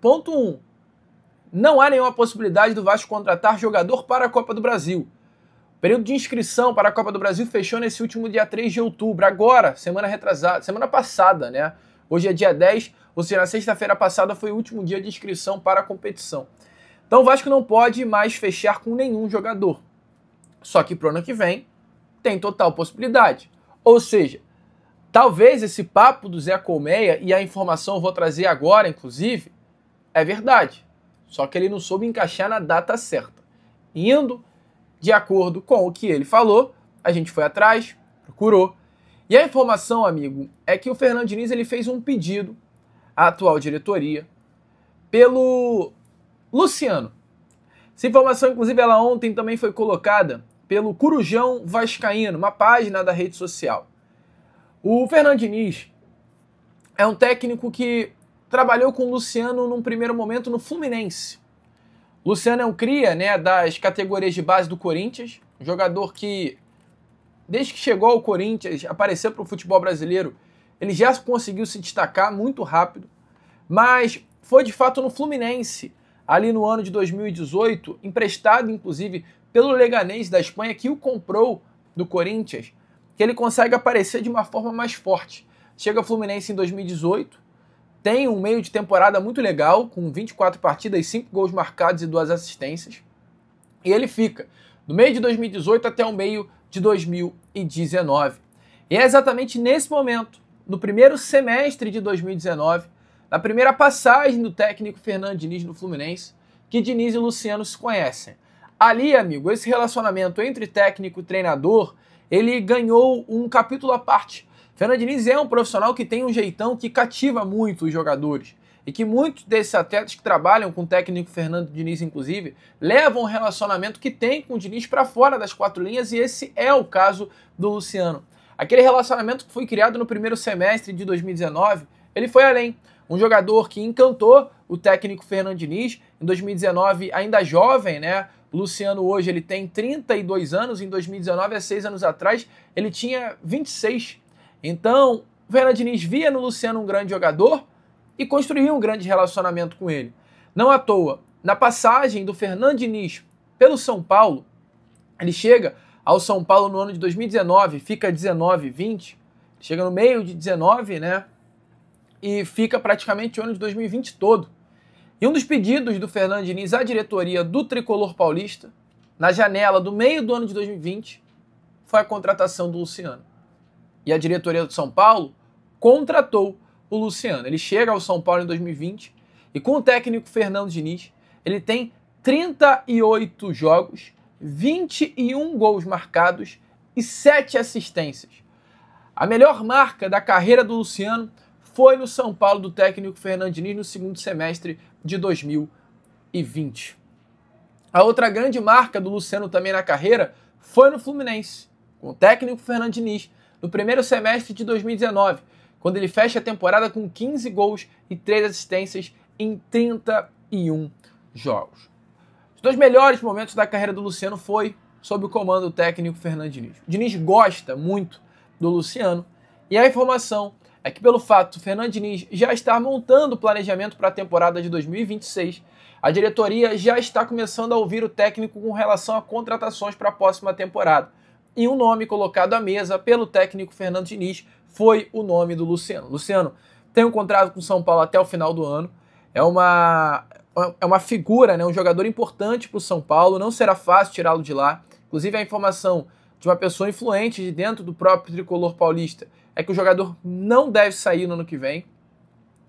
Ponto 1. Não há nenhuma possibilidade do Vasco contratar jogador para a Copa do Brasil. O período de inscrição para a Copa do Brasil fechou nesse último dia 3 de outubro, agora, semana passada, né? Hoje é dia 10, ou seja, na sexta-feira passada foi o último dia de inscrição para a competição. Então o Vasco não pode mais fechar com nenhum jogador. Só que pro ano que vem tem total possibilidade. Ou seja, talvez esse papo do Zé Colmeia, e a informação eu vou trazer agora, inclusive, é verdade. Só que ele não soube encaixar na data certa. Indo de acordo com o que ele falou, a gente foi atrás, procurou. E a informação, amigo, é que o Fernando Diniz ele fez um pedido à atual diretoria pelo Luciano. Essa informação, inclusive, ela ontem também foi colocada pelo Corujão Vascaíno, uma página da rede social. O Fernando Diniz é um técnico que trabalhou com o Luciano num primeiro momento no Fluminense. O Luciano é um cria, né, das categorias de base do Corinthians, um jogador que, desde que chegou ao Corinthians, apareceu para o futebol brasileiro, ele já conseguiu se destacar muito rápido, mas foi de fato no Fluminense, ali no ano de 2018, emprestado inclusive pelo Leganés da Espanha, que o comprou do Corinthians, que ele consegue aparecer de uma forma mais forte. Chega ao Fluminense em 2018, tem um meio de temporada muito legal, com 24 partidas, 5 gols marcados e 2 assistências. E ele fica do meio de 2018 até o meio de 2019. E é exatamente nesse momento, no primeiro semestre de 2019, na primeira passagem do técnico Fernando Diniz no Fluminense, que Diniz e Luciano se conhecem. Ali, amigo, esse relacionamento entre técnico e treinador, ele ganhou um capítulo à parte. Fernando Diniz é um profissional que tem um jeitão que cativa muito os jogadores. E que muitos desses atletas que trabalham com o técnico Fernando Diniz, inclusive, levam o relacionamento que tem com o Diniz para fora das 4 linhas, e esse é o caso do Luciano. Aquele relacionamento que foi criado no primeiro semestre de 2019, ele foi além. Um jogador que encantou o técnico Fernando Diniz, em 2019 ainda jovem, né? O Luciano hoje ele tem 32 anos, em 2019, há 6 anos atrás, ele tinha 26. Então, o Fernando Diniz via no Luciano um grande jogador e construiu um grande relacionamento com ele. Não à toa, na passagem do Fernando Diniz pelo São Paulo, ele chega ao São Paulo no ano de 2019, fica 19, 20, chega no meio de 19, né? E fica praticamente o ano de 2020 todo. E um dos pedidos do Fernando Diniz à diretoria do Tricolor Paulista, na janela do meio do ano de 2020, foi a contratação do Luciano. E a diretoria do São Paulo contratou o Luciano. Ele chega ao São Paulo em 2020 e com o técnico Fernando Diniz, ele tem 38 jogos, 21 gols marcados e 7 assistências. A melhor marca da carreira do Luciano foi no São Paulo do técnico Fernando Diniz no segundo semestre de 2020. A outra grande marca do Luciano também na carreira foi no Fluminense, com o técnico Fernando Diniz, no primeiro semestre de 2019, quando ele fecha a temporada com 15 gols e 3 assistências em 31 jogos. Os 2 melhores momentos da carreira do Luciano foi sob o comando do técnico Fernando Diniz. O Diniz gosta muito do Luciano e a informação é que pelo fato do Fernando Diniz já estar montando o planejamento para a temporada de 2026, a diretoria já está começando a ouvir o técnico com relação a contratações para a próxima temporada. E um nome colocado à mesa pelo técnico Fernando Diniz foi o nome do Luciano. Luciano tem um contrato com o São Paulo até o final do ano. É uma figura, né, um jogador importante para o São Paulo. Não será fácil tirá-lo de lá. Inclusive a informação de uma pessoa influente de dentro do próprio Tricolor Paulista é que o jogador não deve sair no ano que vem.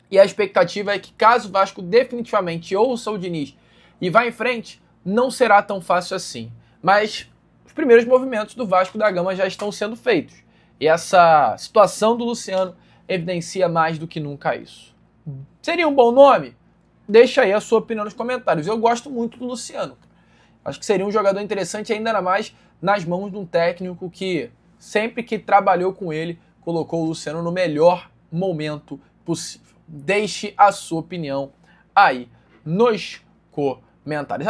E a expectativa é que caso o Vasco definitivamente ouça o Diniz e vá em frente, não será tão fácil assim. Mas os primeiros movimentos do Vasco da Gama já estão sendo feitos. E essa situação do Luciano evidencia mais do que nunca isso. Seria um bom nome? Deixa aí a sua opinião nos comentários. Eu gosto muito do Luciano. Acho que seria um jogador interessante, ainda mais nas mãos de um técnico que, sempre que trabalhou com ele, colocou o Luciano no melhor momento possível. Deixe a sua opinião aí nos comentários.